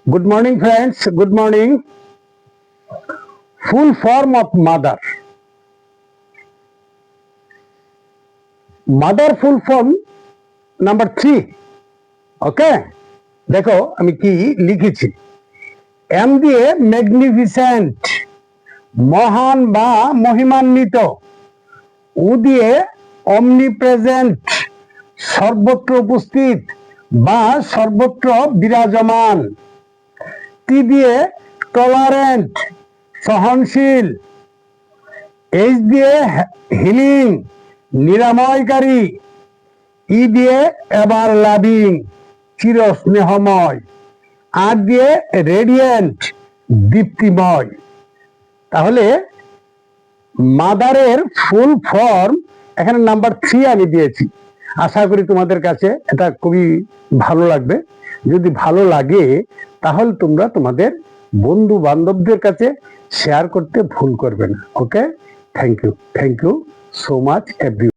Good morning, friends. Good morning. Full form of mother. Mother full form number 3. ওকে, দেখো আমি কি লিখেছি। M দিয়ে ম্যাগনিফিসেন্ট, মহান বা মহিমান্বিত। উ দিয়ে অমনিপ্রেজেন্ট, সর্বত্র উপস্থিত বা সর্বত্র বিরাজমান। টি দিয়ে টলারেন্ট, সহনশীল। এইচ দিয়ে হিলিং, নিরাময়কারী। ই দিয়ে এভার লাভিং, চির স্নেহময়। আর দিয়ে রেডিয়েন্ট, দীপ্তিময়। তাহলে মাদারের ফুল ফর্ম এখানে নাম্বার 3 আমি দিয়েছি। আশা করি তোমাদের কাছে এটা খুবই ভালো লাগবে। যদি ভালো লাগে তাহলে তোমরা তোমাদের বন্ধু বান্ধবদের কাছে শেয়ার করতে ভুল করবে না। Okay, thank you so much every